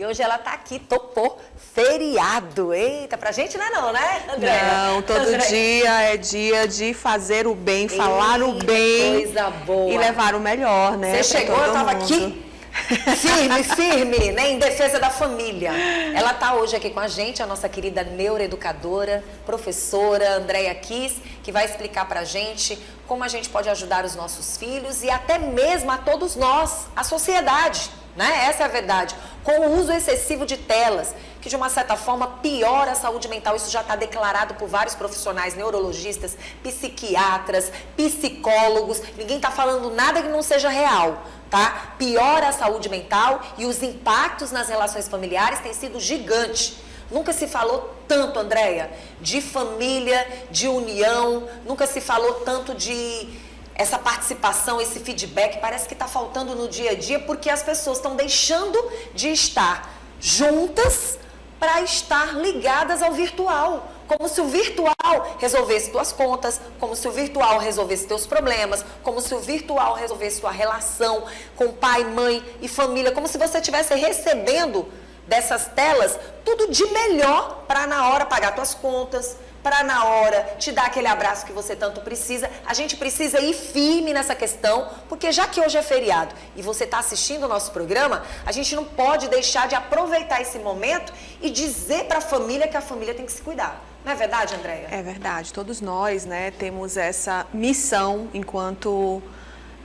E hoje ela tá aqui, topou feriado. Eita, pra gente não é não, né, Andréia? Não, todo dia é dia de fazer o bem, falar o bem. Coisa boa. E levar o melhor, né? Você chegou, eu tava aqui firme, né, em defesa da família. Ela tá hoje aqui com a gente, a nossa querida neuroeducadora, professora Andréia Kiss, que vai explicar pra gente como a gente pode ajudar os nossos filhos e até mesmo a todos nós, a sociedade, né? Essa é a verdade. Com o uso excessivo de telas, que de uma certa forma piora a saúde mental. Isso já está declarado por vários profissionais, neurologistas, psiquiatras, psicólogos. Ninguém está falando nada que não seja real, tá? Piora a saúde mental e os impactos nas relações familiares têm sido gigantes. Nunca se falou tanto, Andréia, de família, de união, nunca se falou tanto de essa participação, esse feedback. Parece que está faltando no dia a dia porque as pessoas estão deixando de estar juntas para estar ligadas ao virtual. Como se o virtual resolvesse tuas contas, como se o virtual resolvesse teus problemas, como se o virtual resolvesse tua relação com pai, mãe e família, como se você estivesse recebendo dessas telas tudo de melhor para na hora pagar tuas contas, para na hora te dar aquele abraço que você tanto precisa. A gente precisa ir firme nessa questão, porque já que hoje é feriado e você está assistindo o nosso programa, a gente não pode deixar de aproveitar esse momento e dizer para a família que a família tem que se cuidar. Não é verdade, Andréia? É verdade. Todos nós, né, temos essa missão enquanto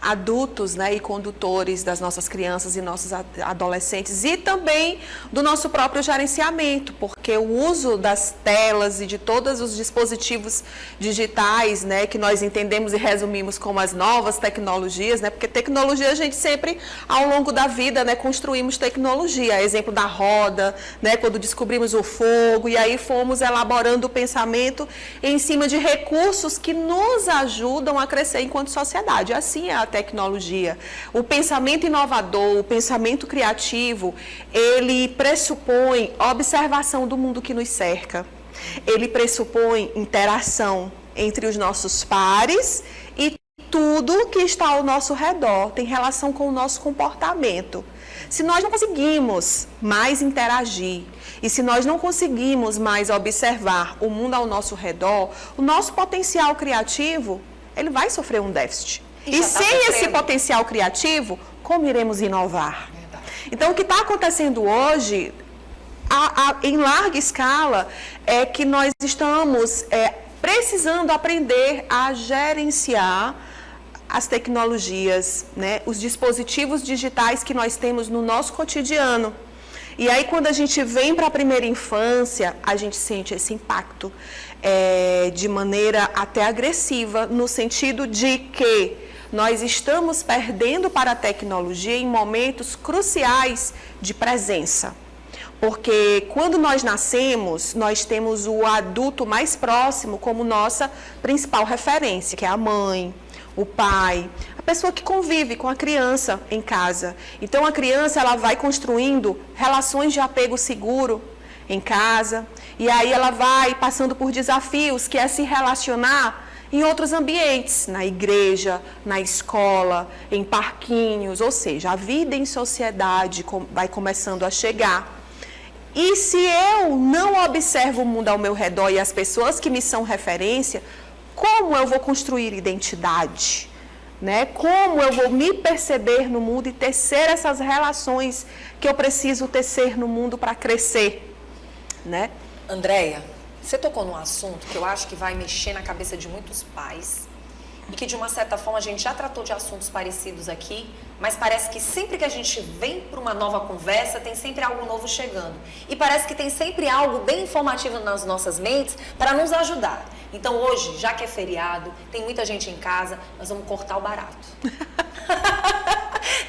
adultos, né, e condutores das nossas crianças e nossos adolescentes e também do nosso próprio gerenciamento, porque o uso das telas e de todos os dispositivos digitais, né, que nós entendemos e resumimos como as novas tecnologias, né, porque tecnologia a gente sempre ao longo da vida, né, construímos tecnologia, exemplo da roda, né, quando descobrimos o fogo e aí fomos elaborando o pensamento em cima de recursos que nos ajudam a crescer enquanto sociedade. Assim é a tecnologia. O pensamento inovador, o pensamento criativo, ele pressupõe observação do mundo que nos cerca. Ele pressupõe interação entre os nossos pares e tudo que está ao nosso redor, tem relação com o nosso comportamento. Se nós não conseguimos mais interagir e se nós não conseguimos mais observar o mundo ao nosso redor, o nosso potencial criativo, ele vai sofrer um déficit. E sem esse potencial criativo, como iremos inovar? Então, o que está acontecendo hoje, em larga escala, é que nós estamos precisando aprender a gerenciar as tecnologias, né, os dispositivos digitais que nós temos no nosso cotidiano. E aí, quando a gente vem para a primeira infância, a gente sente esse impacto de maneira até agressiva, no sentido de que nós estamos perdendo para a tecnologia em momentos cruciais de presença. Porque quando nós nascemos, nós temos o adulto mais próximo como nossa principal referência, que é a mãe, o pai, a pessoa que convive com a criança em casa. Então a criança ela vai construindo relações de apego seguro em casa, e aí ela vai passando por desafios, que é se relacionar em outros ambientes, na igreja, na escola, em parquinhos, ou seja, a vida em sociedade vai começando a chegar. E se eu não observo o mundo ao meu redor e as pessoas que me são referência, como eu vou construir identidade? Né? Como eu vou me perceber no mundo e tecer essas relações que eu preciso tecer no mundo para crescer? Né? Andréia, você tocou num assunto que eu acho que vai mexer na cabeça de muitos pais e que de uma certa forma a gente já tratou de assuntos parecidos aqui, mas parece que sempre que a gente vem para uma nova conversa tem sempre algo novo chegando e parece que tem sempre algo bem informativo nas nossas mentes para nos ajudar. Então hoje, já que é feriado, tem muita gente em casa, nós vamos cortar o barato.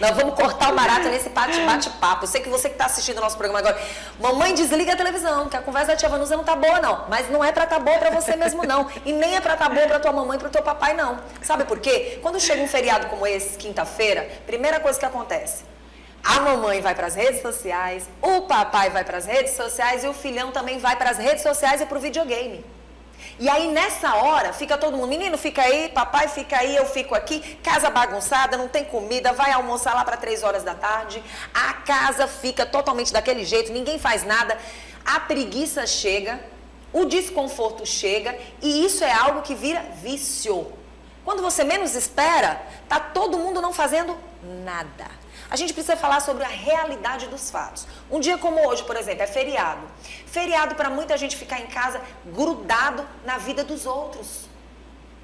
Nós vamos cortar o barato nesse bate-papo. Eu sei que você que está assistindo o nosso programa agora, mamãe, desliga a televisão, que a conversa da tia Vanusa não tá boa, não. Mas não é pra tá boa pra você mesmo, não. E nem é pra tá boa pra tua mamãe e pro teu papai, não. Sabe por quê? Quando chega um feriado como esse, quinta-feira, primeira coisa que acontece, a mamãe vai para as redes sociais, o papai vai para as redes sociais e o filhão também vai para as redes sociais e pro videogame. E aí, nessa hora, fica todo mundo, menino fica aí, papai fica aí, eu fico aqui, casa bagunçada, não tem comida, vai almoçar lá para 3 horas da tarde, a casa fica totalmente daquele jeito, ninguém faz nada, a preguiça chega, o desconforto chega e isso é algo que vira vício. Quando você menos espera, tá todo mundo não fazendo nada. A gente precisa falar sobre a realidade dos fatos. Um dia como hoje, por exemplo, é feriado. Feriado para muita gente ficar em casa grudado na vida dos outros.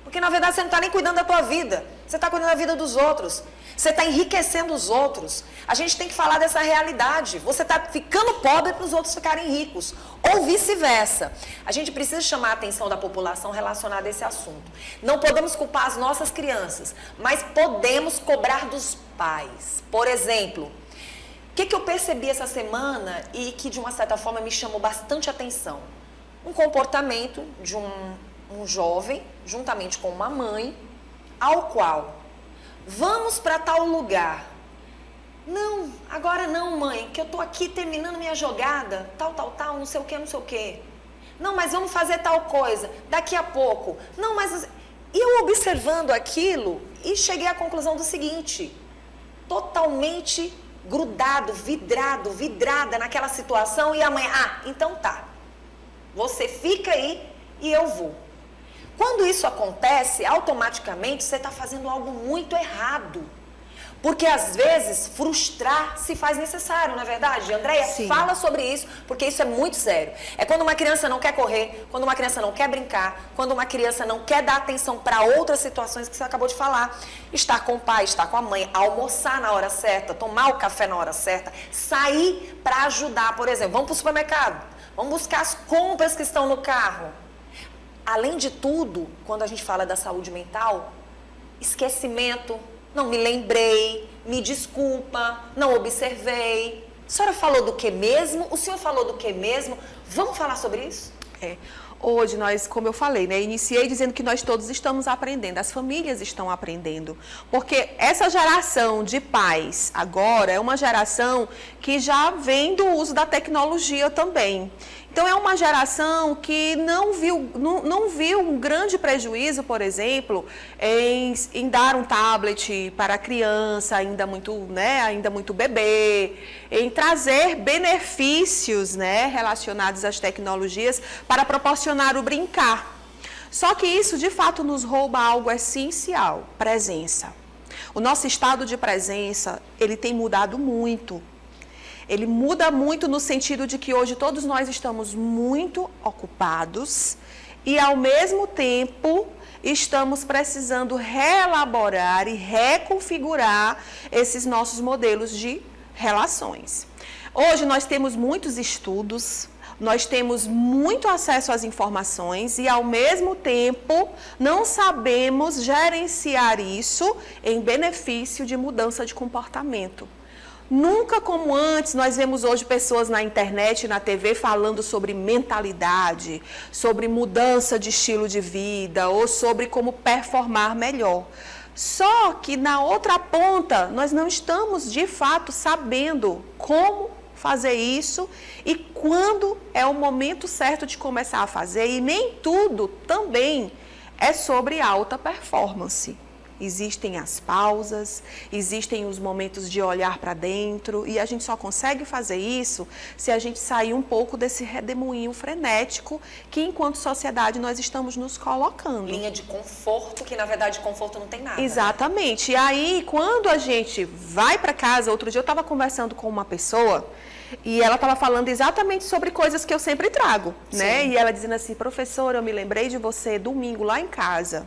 Porque na verdade você não está nem cuidando da tua vida. Você está cuidando da vida dos outros. Você está enriquecendo os outros. A gente tem que falar dessa realidade. Você está ficando pobre para os outros ficarem ricos. Ou vice-versa. A gente precisa chamar a atenção da população relacionada a esse assunto. Não podemos culpar as nossas crianças, mas podemos cobrar dos pais. Por exemplo, o que eu percebi essa semana e que de uma certa forma me chamou bastante atenção? Um comportamento de um jovem, juntamente com uma mãe, ao qual vamos para tal lugar. Não, agora não, mãe, que eu tô aqui terminando minha jogada, tal, não sei o que, não sei o que. Não, mas vamos fazer tal coisa, daqui a pouco. Não, mas... E eu observando aquilo e cheguei à conclusão do seguinte: totalmente grudado, vidrada naquela situação e a mãe, então tá, você fica aí e eu vou. Quando isso acontece, automaticamente você está fazendo algo muito errado. Porque às vezes frustrar se faz necessário, não é verdade? Andréia, fala sobre isso, porque isso é muito sério. É quando uma criança não quer correr, quando uma criança não quer brincar, quando uma criança não quer dar atenção para outras situações que você acabou de falar. Estar com o pai, estar com a mãe, almoçar na hora certa, tomar o café na hora certa, sair para ajudar, por exemplo, vamos para o supermercado, vamos buscar as compras que estão no carro. Além de tudo, quando a gente fala da saúde mental, esquecimento, não me lembrei, me desculpa, não observei. A senhora falou do que mesmo? O senhor falou do que mesmo? Vamos falar sobre isso? Hoje nós, como eu falei, iniciei dizendo que nós todos estamos aprendendo, as famílias estão aprendendo. Porque essa geração de pais agora é uma geração que já vem do uso da tecnologia também. Então, é uma geração que não viu um grande prejuízo, por exemplo, em dar um tablet para a criança ainda muito bebê, em trazer benefícios, relacionados às tecnologias para proporcionar o brincar. Só que isso, de fato, nos rouba algo essencial, presença. O nosso estado de presença, ele tem mudado muito. Ele muda muito no sentido de que hoje todos nós estamos muito ocupados e, ao mesmo tempo, estamos precisando reelaborar e reconfigurar esses nossos modelos de relações. Hoje nós temos muitos estudos, nós temos muito acesso às informações e, ao mesmo tempo, não sabemos gerenciar isso em benefício de mudança de comportamento. Nunca como antes, nós vemos hoje pessoas na internet e na TV falando sobre mentalidade, sobre mudança de estilo de vida ou sobre como performar melhor. Só que na outra ponta, nós não estamos de fato sabendo como fazer isso e quando é o momento certo de começar a fazer. E nem tudo também é sobre alta performance. Existem as pausas, existem os momentos de olhar para dentro e a gente só consegue fazer isso se a gente sair um pouco desse redemoinho frenético que, enquanto sociedade, nós estamos nos colocando. Linha de conforto, que na verdade conforto não tem nada. Exatamente. E aí, quando a gente vai para casa, outro dia eu estava conversando com uma pessoa e ela estava falando exatamente sobre coisas que eu sempre trago, né? E ela dizendo assim: professora, eu me lembrei de você domingo lá em casa.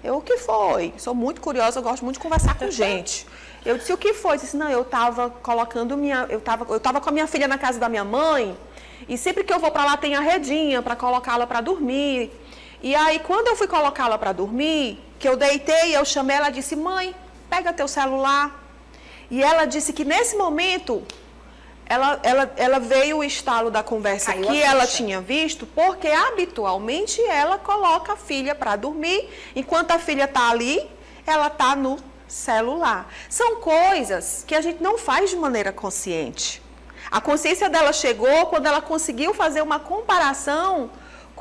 O que foi? Sou muito curiosa, eu gosto muito de conversar com gente. Eu disse, o que foi? Eu disse, não, eu estava colocando eu estava com a minha filha na casa da minha mãe, e sempre que eu vou para lá tem a redinha para colocá-la para dormir. E aí, quando eu fui colocá-la para dormir, que eu deitei, eu chamei, ela disse, mãe, pega teu celular. E ela disse que nesse momento, ela veio o estalo da conversa que ela tinha visto, porque habitualmente ela coloca a filha para dormir, enquanto a filha está ali, ela está no celular. São coisas que a gente não faz de maneira consciente. A consciência dela chegou quando ela conseguiu fazer uma comparação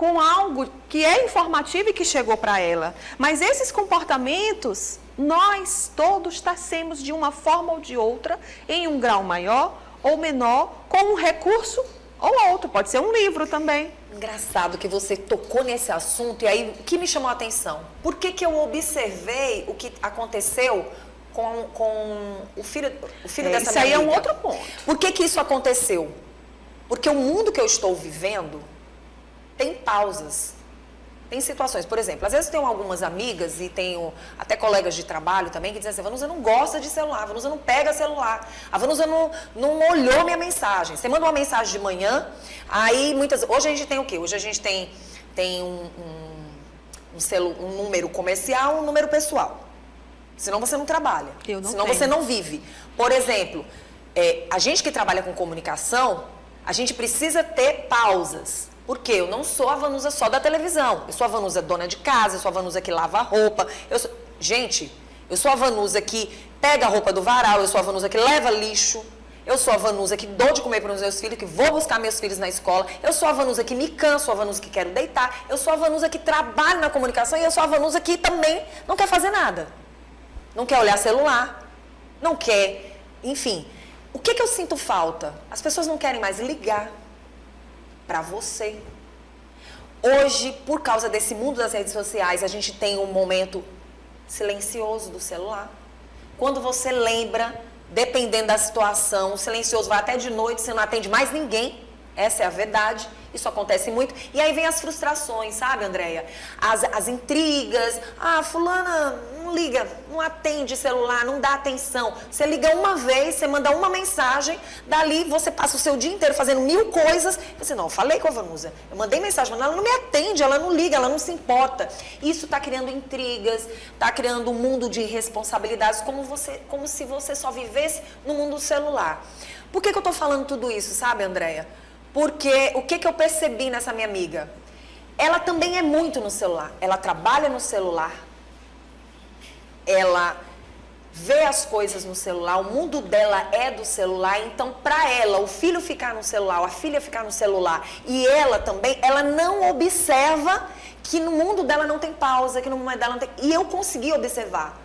com algo que é informativo e que chegou para ela. Mas esses comportamentos, nós todos tecemos de uma forma ou de outra, em um grau maior ou menor, com um recurso ou outro. Pode ser um livro também. Engraçado que você tocou nesse assunto, e aí o que me chamou a atenção? Por que que eu observei o que aconteceu com o filho dessa minha amiga? Isso aí é um outro ponto. Por que que isso aconteceu? Porque o mundo que eu estou vivendo tem pausas, tem situações. Por exemplo, às vezes eu tenho algumas amigas e tenho até colegas de trabalho também que dizem assim: a Vanusa não gosta de celular, a Vanusa não pega celular, a Vanusa não olhou minha mensagem. Você manda uma mensagem de manhã, aí hoje a gente tem o quê? Hoje a gente tem um número comercial, um número pessoal. Senão você não trabalha, senão você não vive. Por exemplo, a gente que trabalha com comunicação, a gente precisa ter pausas. Porque eu não sou a Vanusa só da televisão. Eu sou a Vanusa dona de casa, eu sou a Vanusa que lava a roupa. Gente, eu sou a Vanusa que pega a roupa do varal, eu sou a Vanusa que leva lixo. Eu sou a Vanusa que dou de comer para os meus filhos, que vou buscar meus filhos na escola. Eu sou a Vanusa que me canso, sou a Vanusa que quero deitar. Eu sou a Vanusa que trabalha na comunicação e eu sou a Vanusa que também não quer fazer nada. Não quer olhar celular, não quer... Enfim, o que eu sinto falta? As pessoas não querem mais ligar para você. Hoje, por causa desse mundo das redes sociais, a gente tem um momento silencioso do celular. Quando você lembra, dependendo da situação, o silencioso vai até de noite, você não atende mais ninguém. Essa é a verdade. Isso acontece muito. E aí vem as frustrações, sabe, Andréia? As intrigas. Ah, fulana não liga, não atende celular, não dá atenção. Você liga uma vez, você manda uma mensagem, dali você passa o seu dia inteiro fazendo 1000 coisas. Você, não, eu falei com a Vanusa, eu mandei mensagem, mas ela não me atende, ela não liga, ela não se importa. Isso está criando intrigas, está criando um mundo de responsabilidades, como se você só vivesse no mundo do celular. Por que eu estou falando tudo isso, sabe, Andréia? Porque o que eu percebi nessa minha amiga? Ela também é muito no celular. Ela trabalha no celular. Ela vê as coisas no celular. O mundo dela é do celular. Então, para ela, o filho ficar no celular, a filha ficar no celular, e ela também, ela não observa que no mundo dela não tem pausa, que no mundo dela não tem... E eu consegui observar.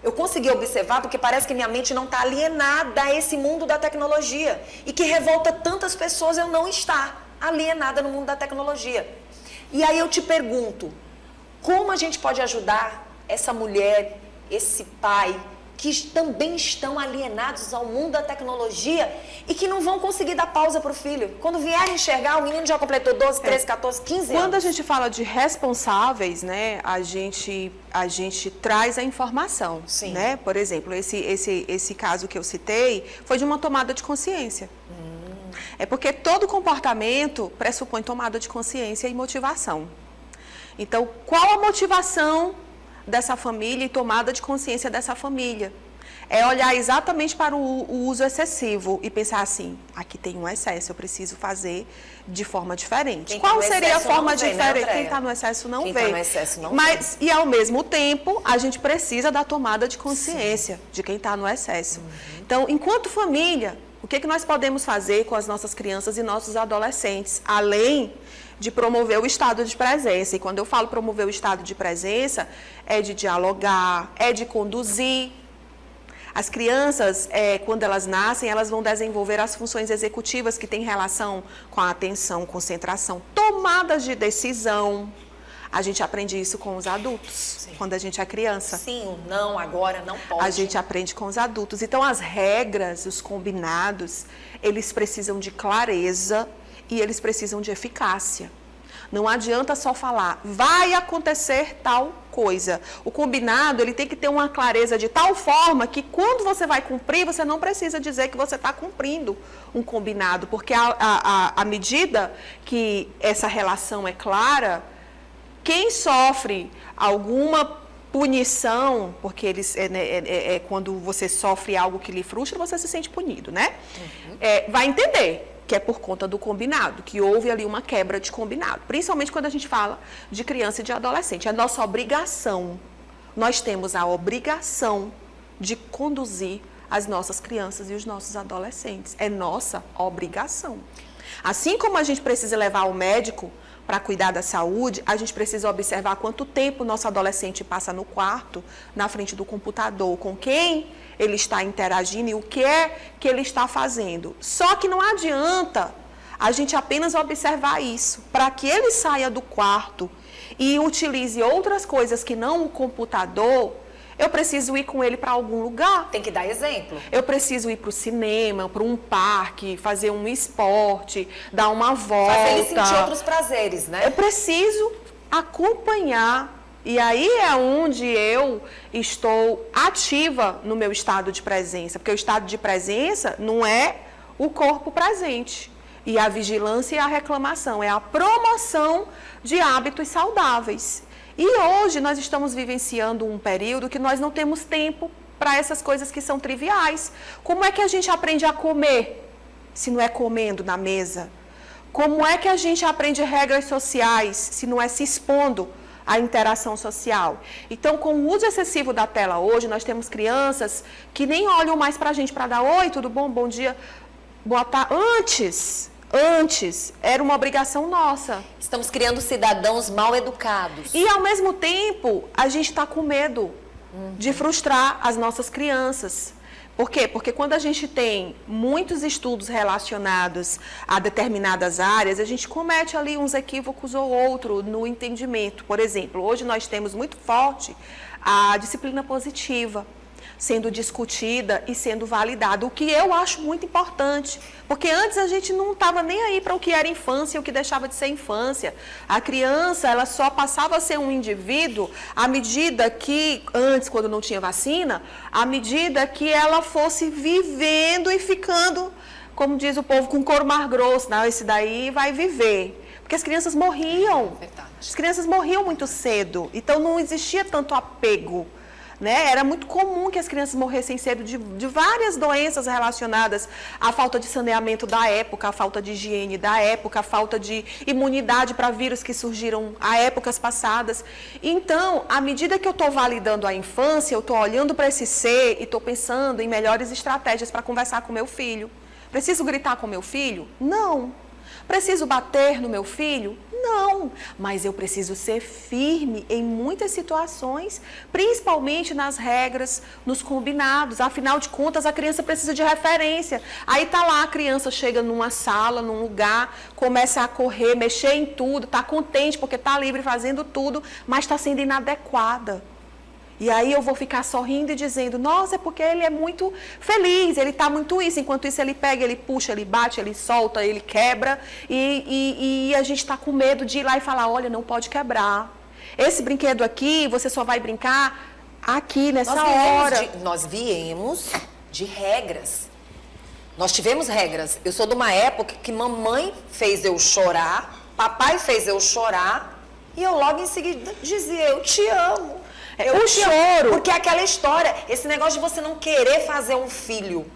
Eu consegui observar porque parece que minha mente não está alienada a esse mundo da tecnologia. E que revolta tantas pessoas eu não estar alienada no mundo da tecnologia. E aí eu te pergunto, como a gente pode ajudar essa mulher, esse pai, que também estão alienados ao mundo da tecnologia e que não vão conseguir dar pausa para o filho? Quando vierem enxergar, o menino já completou 12, 13, 14, 15 anos. Quando a gente fala de responsáveis, né, a gente traz a informação. Sim. Né? Por exemplo, esse caso que eu citei foi de uma tomada de consciência. É porque todo comportamento pressupõe tomada de consciência e motivação. Então, qual a motivação dessa família e tomada de consciência dessa família? É olhar exatamente para o uso excessivo e pensar assim, aqui tem um excesso, eu preciso fazer de forma diferente. Qual seria a forma diferente? Quem está no excesso não vê. Quem está no excesso não vê. Mas, e ao mesmo tempo, a gente precisa da tomada de consciência de quem está no excesso. Então, enquanto família, o que nós podemos fazer com as nossas crianças e nossos adolescentes, além de promover o estado de presença? E quando eu falo promover o estado de presença, é de dialogar, é de conduzir. As crianças, quando elas nascem, elas vão desenvolver as funções executivas que têm relação com a atenção, concentração, tomadas de decisão. A gente aprende isso com os adultos, sim, quando a gente é criança. Sim, não, agora não pode. A gente aprende com os adultos. Então, as regras, os combinados, eles precisam de clareza e eles precisam de eficácia. Não adianta só falar, vai acontecer tal coisa. O combinado, ele tem que ter uma clareza de tal forma que quando você vai cumprir, você não precisa dizer que você está cumprindo um combinado. Porque à medida que essa relação é clara, quem sofre alguma punição, porque quando você sofre algo que lhe frustra, você se sente punido, né? Vai entender que é por conta do combinado, que houve ali uma quebra de combinado. Principalmente quando a gente fala de criança e de adolescente. É nossa obrigação. Nós temos a obrigação de conduzir as nossas crianças e os nossos adolescentes. É nossa obrigação. Assim como a gente precisa levar ao médico para cuidar da saúde, a gente precisa observar quanto tempo o nosso adolescente passa no quarto, na frente do computador, com quem ele está interagindo e o que é que ele está fazendo. Só que não adianta a gente apenas observar isso. Para que ele saia do quarto e utilize outras coisas que não o computador, eu preciso ir com ele para algum lugar. Tem que dar exemplo. Eu preciso ir para o cinema, para um parque, fazer um esporte, dar uma volta. Fazer ele sentir outros prazeres, né? Eu preciso acompanhar. E aí é onde eu estou ativa no meu estado de presença. Porque o estado de presença não é o corpo presente. E a vigilância e a reclamação é a promoção de hábitos saudáveis. E hoje nós estamos vivenciando um período que nós não temos tempo para essas coisas que são triviais. Como é que a gente aprende a comer, se não é comendo na mesa? Como é que a gente aprende regras sociais, se não é se expondo à interação social? Então, com o uso excessivo da tela hoje, nós temos crianças que nem olham mais para a gente para dar oi, tudo bom, bom dia, boa tarde. Antes, era uma obrigação nossa. Estamos criando cidadãos mal educados. E, ao mesmo tempo, a gente está com medo de frustrar as nossas crianças. Por quê? Porque quando a gente tem muitos estudos relacionados a determinadas áreas, a gente comete ali uns equívocos ou outro no entendimento. Por exemplo, hoje nós temos muito forte a disciplina positiva sendo discutida e sendo validada, o que eu acho muito importante, porque antes a gente não estava nem aí para o que era infância e o que deixava de ser infância. A criança, ela só passava a ser um indivíduo à medida que, antes, quando não tinha vacina, à medida que ela fosse vivendo e ficando, como diz o povo, com couro mais grosso, não, esse daí vai viver. Porque as crianças morriam, as crianças morriam muito cedo, então não existia tanto apego. Né? Era muito comum que as crianças morressem cedo de várias doenças relacionadas à falta de saneamento da época, à falta de higiene da época, à falta de imunidade para vírus que surgiram há épocas passadas. Então, à medida que eu estou validando a infância, eu estou olhando para esse ser e estou pensando em melhores estratégias para conversar com meu filho. Preciso gritar com meu filho? Não. Preciso bater no meu filho? Não, mas eu preciso ser firme em muitas situações, principalmente nas regras, nos combinados. Afinal de contas, a criança precisa de referência. Aí tá lá, a criança chega numa sala, num lugar, começa a correr, mexer em tudo, tá contente porque tá livre fazendo tudo, mas está sendo inadequada. E aí eu vou ficar sorrindo e dizendo, nossa, é porque ele é muito feliz, ele está muito isso. Enquanto isso ele pega, ele puxa, ele bate, ele solta, ele quebra. E a gente está com medo de ir lá e falar, olha, não pode quebrar. Esse brinquedo aqui, você só vai brincar aqui, nessa hora. Nós viemos de regras. Nós tivemos regras. Eu sou de uma época que mamãe fez eu chorar, papai fez eu chorar, e eu logo em seguida dizia, eu te amo. O choro. Porque é aquela história, esse negócio de você não querer fazer um filho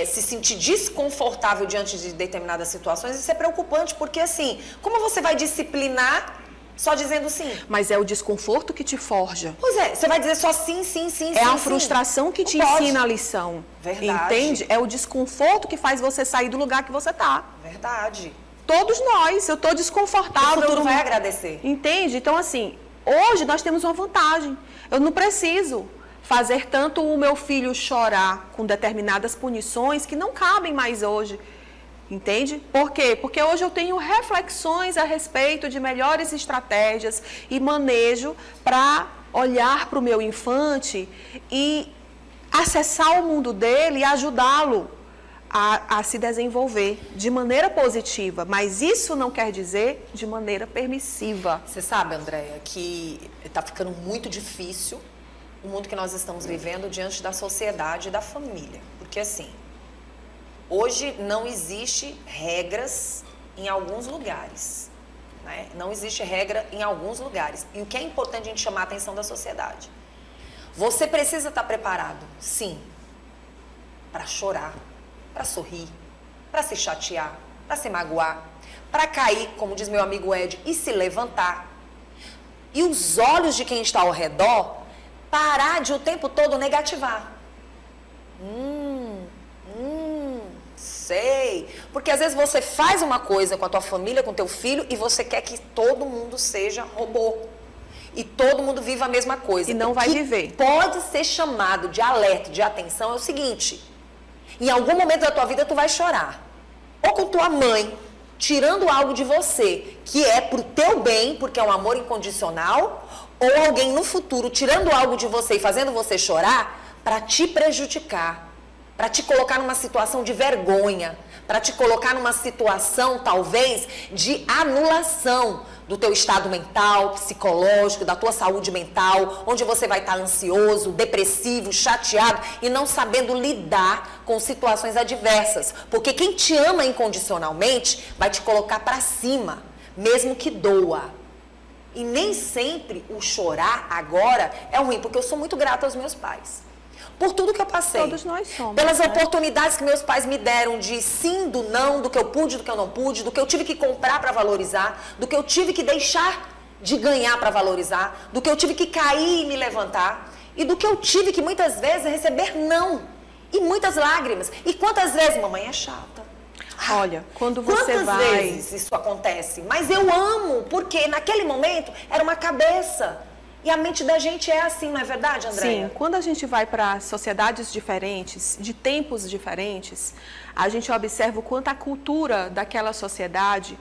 se sentir desconfortável diante de determinadas situações, isso é preocupante, porque assim, como você vai disciplinar só dizendo sim? Mas é o desconforto que te forja. Pois é, você vai dizer só sim, sim, sim, É sim, a frustração que te ensina a lição. Verdade. Entende? É o desconforto que faz você sair do lugar que você está. Verdade. Todos nós, eu estou desconfortável. O futuro vai agradecer. Entende? Então, assim, hoje nós temos uma vantagem. Eu não preciso fazer tanto o meu filho chorar com determinadas punições que não cabem mais hoje. Entende? Por quê? Porque hoje eu tenho reflexões a respeito de melhores estratégias e manejo para olhar para o meu infante e acessar o mundo dele e ajudá-lo a se desenvolver de maneira positiva, mas isso não quer dizer de maneira permissiva. Você sabe, Andréia, que está ficando muito difícil o mundo que nós estamos vivendo diante da sociedade e da família. Porque, assim, hoje não existe regras em alguns lugares, né? Não existe regra em alguns lugares. E o que é importante a gente chamar a atenção da sociedade? Você precisa estar preparado, sim, para chorar, para sorrir, para se chatear, para se magoar, para cair, como diz meu amigo Ed, e se levantar. E os olhos de quem está ao redor parar de o tempo todo negativar. Sei. Porque às vezes você faz uma coisa com a tua família, com teu filho, e você quer que todo mundo seja robô. E todo mundo viva a mesma coisa. E não vai viver. Pode ser chamado de alerta, de atenção, é o seguinte: em algum momento da tua vida tu vai chorar. Ou com tua mãe, tirando algo de você, que é pro teu bem, porque é um amor incondicional, ou alguém no futuro tirando algo de você e fazendo você chorar para te prejudicar, para te colocar numa situação de vergonha, para te colocar numa situação, talvez, de anulação do teu estado mental, psicológico, da tua saúde mental, onde você vai estar ansioso, depressivo, chateado e não sabendo lidar com situações adversas. Porque quem te ama incondicionalmente vai te colocar para cima, mesmo que doa. E nem sempre o chorar agora é ruim, porque eu sou muito grata aos meus pais. Por tudo que eu passei. Todos nós somos. Pelas oportunidades que meus pais me deram de sim, do não, do que eu pude, do que eu não pude, do que eu tive que comprar para valorizar, do que eu tive que deixar de ganhar para valorizar, do que eu tive que cair e me levantar, e do que eu tive que muitas vezes receber não. E muitas lágrimas. E quantas vezes, mamãe é chata. Olha, quando você Quantas vai... vezes isso acontece? Mas eu amo, porque naquele momento era uma cabeça. E a mente da gente é assim, não é verdade, Andréia? Sim, quando a gente vai para sociedades diferentes, de tempos diferentes, a gente observa o quanto a cultura daquela sociedade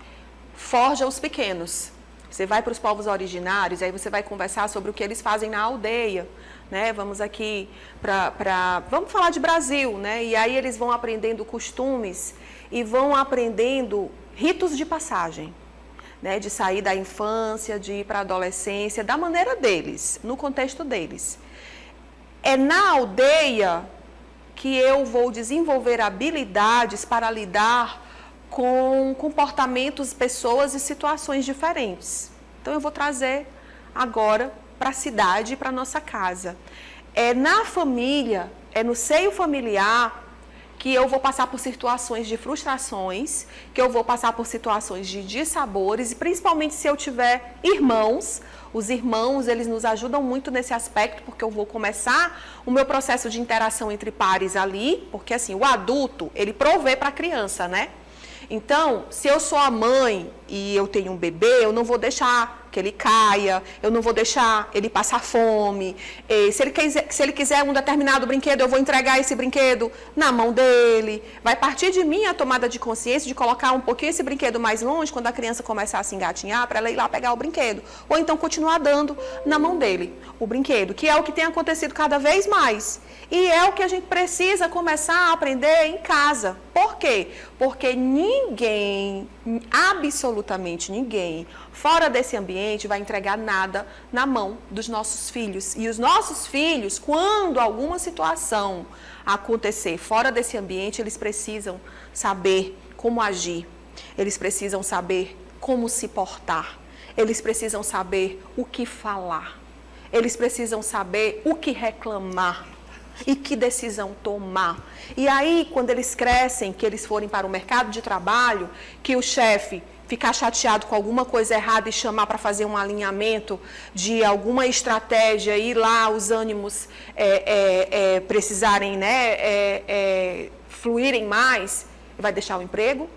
forja os pequenos. Você vai para os povos originários, aí você vai conversar sobre o que eles fazem na aldeia, né? Vamos aqui vamos falar de Brasil, né? E aí eles vão aprendendo costumes e vão aprendendo ritos de passagem. Né, de sair da infância, de ir para a adolescência, da maneira deles, no contexto deles. É na aldeia que eu vou desenvolver habilidades para lidar com comportamentos, pessoas e situações diferentes. Então, eu vou trazer agora para a cidade e para a nossa casa. É na família, é no seio familiar, que eu vou passar por situações de frustrações, que eu vou passar por situações de dissabores, e principalmente se eu tiver irmãos. Os irmãos, eles nos ajudam muito nesse aspecto, porque eu vou começar o meu processo de interação entre pares ali, porque assim, o adulto, ele provê para a criança, né? Então, se eu sou a mãe e eu tenho um bebê, eu não vou deixar que ele caia, eu não vou deixar ele passar fome. Se ele quiser um determinado brinquedo, eu vou entregar esse brinquedo na mão dele. Vai partir de mim a tomada de consciência de colocar um pouquinho esse brinquedo mais longe, quando a criança começar a se engatinhar, para ela ir lá pegar o brinquedo. Ou então continuar dando na mão dele o brinquedo, que é o que tem acontecido cada vez mais. E é o que a gente precisa começar a aprender em casa. Por quê? Porque ninguém, absolutamente ninguém, fora desse ambiente vai entregar nada na mão dos nossos filhos. E os nossos filhos, quando alguma situação acontecer fora desse ambiente, eles precisam saber como agir. Eles precisam saber como se portar. Eles precisam saber o que falar. Eles precisam saber o que reclamar. E que decisão tomar. E aí, quando eles crescem, que eles forem para o mercado de trabalho, que o chefe ficar chateado com alguma coisa errada e chamar para fazer um alinhamento de alguma estratégia, ir lá os ânimos precisarem, né, fluírem mais, vai deixar o emprego,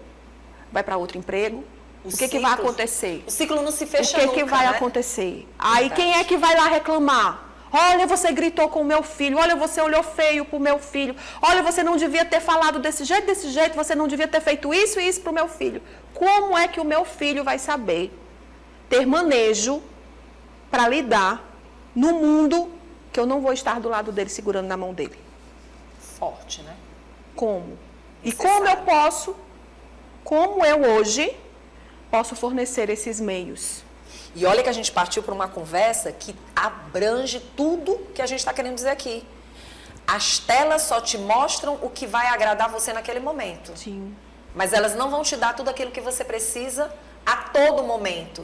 vai para outro emprego. O que vai acontecer? O ciclo não se fecha nunca. O que vai acontecer? Aí quem é que vai lá reclamar? Olha, você gritou com o meu filho. Olha, você olhou feio para o meu filho. Olha, você não devia ter falado desse jeito. Você não devia ter feito isso e isso para o meu filho. Como é que o meu filho vai saber ter manejo para lidar no mundo que eu não vou estar do lado dele, segurando na mão dele? Forte, né? Como? E como eu hoje posso fornecer esses meios? E olha que a gente partiu para uma conversa que abrange tudo que a gente está querendo dizer aqui. As telas só te mostram o que vai agradar você naquele momento. Sim. Mas elas não vão te dar tudo aquilo que você precisa a todo momento.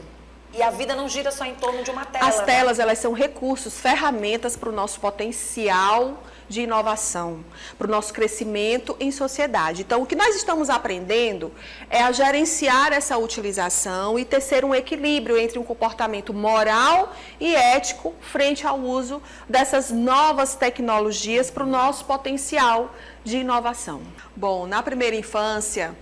E a vida não gira só em torno de uma tela. As telas, elas são recursos, ferramentas para o nosso potencial de inovação, para o nosso crescimento em sociedade. Então, o que nós estamos aprendendo é a gerenciar essa utilização e tecer um equilíbrio entre um comportamento moral e ético frente ao uso dessas novas tecnologias para o nosso potencial de inovação. Bom, na primeira infância,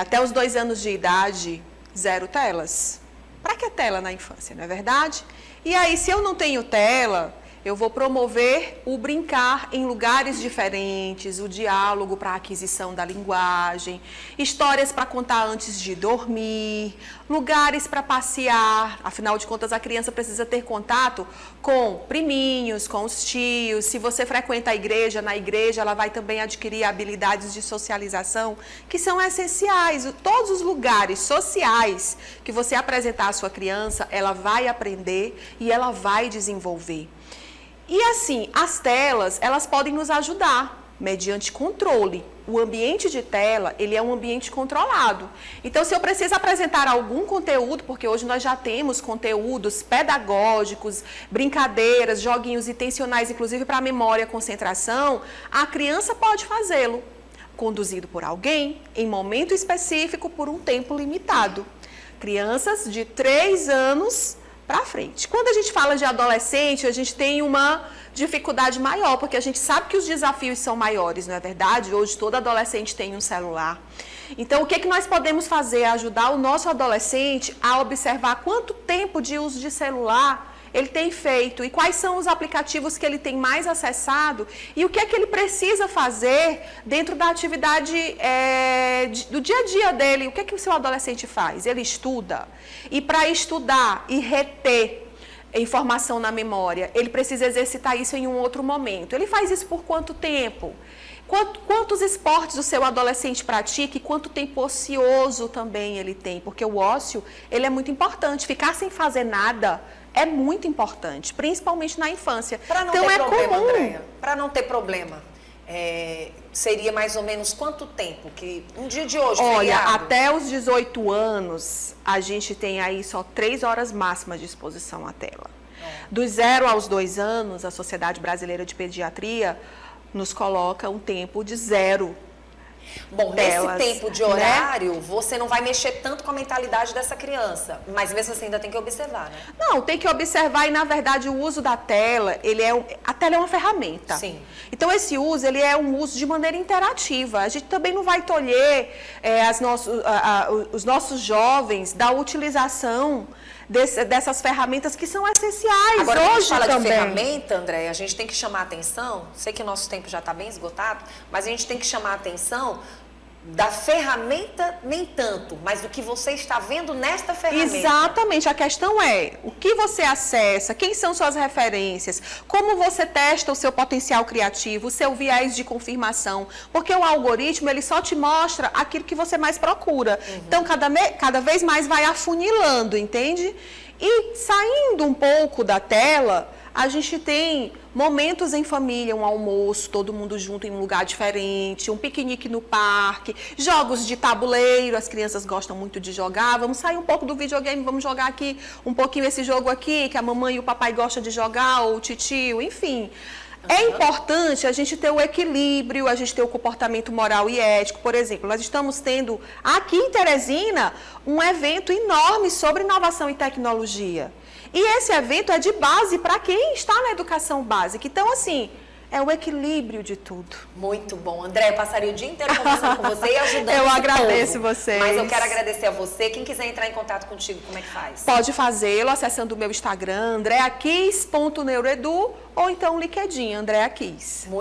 até os 2 anos de idade, 0 telas. Para que tela na infância, não é verdade? E aí, se eu não tenho tela, eu vou promover o brincar em lugares diferentes, o diálogo para a aquisição da linguagem, histórias para contar antes de dormir, lugares para passear. Afinal de contas, a criança precisa ter contato com priminhos, com os tios. Se você frequenta a igreja, na igreja ela vai também adquirir habilidades de socialização que são essenciais. Todos os lugares sociais que você apresentar à sua criança, ela vai aprender e ela vai desenvolver. E assim, as telas, elas podem nos ajudar mediante controle. O ambiente de tela, ele é um ambiente controlado. Então, se eu preciso apresentar algum conteúdo, porque hoje nós já temos conteúdos pedagógicos, brincadeiras, joguinhos intencionais, inclusive para memória e concentração, a criança pode fazê-lo, conduzido por alguém, em momento específico, por um tempo limitado. Crianças de 3 anos para frente. Quando a gente fala de adolescente, a gente tem uma dificuldade maior, porque a gente sabe que os desafios são maiores, não é verdade? Hoje todo adolescente tem um celular. Então, o que nós podemos fazer? Ajudar o nosso adolescente a observar quanto tempo de uso de celular ele tem feito e quais são os aplicativos que ele tem mais acessado e o que é que ele precisa fazer dentro da atividade do dia a dia dele. O que é que o seu adolescente faz? Ele estuda. E para estudar e reter informação na memória, ele precisa exercitar isso em um outro momento. Ele faz isso por quanto tempo? Quantos esportes o seu adolescente pratica e quanto tempo ocioso também ele tem? Porque o ócio, ele é muito importante. Ficar sem fazer nada é muito importante, principalmente na infância. Para não ter problema, Andréia, para não ter problema, seria mais ou menos quanto tempo? Que um dia de hoje, olha, feriado? Até os 18 anos, a gente tem aí só 3 horas máximas de exposição à tela. Dos 0 aos 2 anos, a Sociedade Brasileira de Pediatria nos coloca um tempo de 0. Bom, nesse tempo de horário, né, você não vai mexer tanto com a mentalidade dessa criança, mas mesmo assim ainda tem que observar, né? Não, tem que observar e, na verdade, o uso da tela, a tela é uma ferramenta. Sim. Então, esse uso, ele é um uso de maneira interativa. A gente também não vai tolher os nossos jovens da utilização dessas ferramentas que são essenciais. Agora, quando a gente fala também de ferramenta, André, a gente tem que chamar a atenção, sei que o nosso tempo já está bem esgotado, mas a gente tem que chamar a atenção da ferramenta nem tanto, mas do que você está vendo nesta ferramenta. Exatamente, a questão é o que você acessa, quem são suas referências, como você testa o seu potencial criativo, o seu viés de confirmação, porque o algoritmo ele só te mostra aquilo que você mais procura. Então, cada vez mais vai afunilando, entende? E saindo um pouco da tela, a gente tem momentos em família, um almoço, todo mundo junto em um lugar diferente, um piquenique no parque, jogos de tabuleiro, as crianças gostam muito de jogar, vamos sair um pouco do videogame, vamos jogar aqui um pouquinho esse jogo aqui, que a mamãe e o papai gostam de jogar, ou o titio, enfim. É importante a gente ter o equilíbrio, a gente ter o comportamento moral e ético. Por exemplo, nós estamos tendo aqui em Teresina um evento enorme sobre inovação e tecnologia. E esse evento é de base para quem está na educação básica. Então, assim, é o equilíbrio de tudo. Muito bom. André, eu passaria o dia inteiro conversando com você e ajudando Eu agradeço vocês. Mas eu quero agradecer a você. Quem quiser entrar em contato contigo, como é que faz? Pode fazê-lo acessando o meu Instagram, andreaquis.neuroedu, ou então o LinkedIn, Andrea Quis.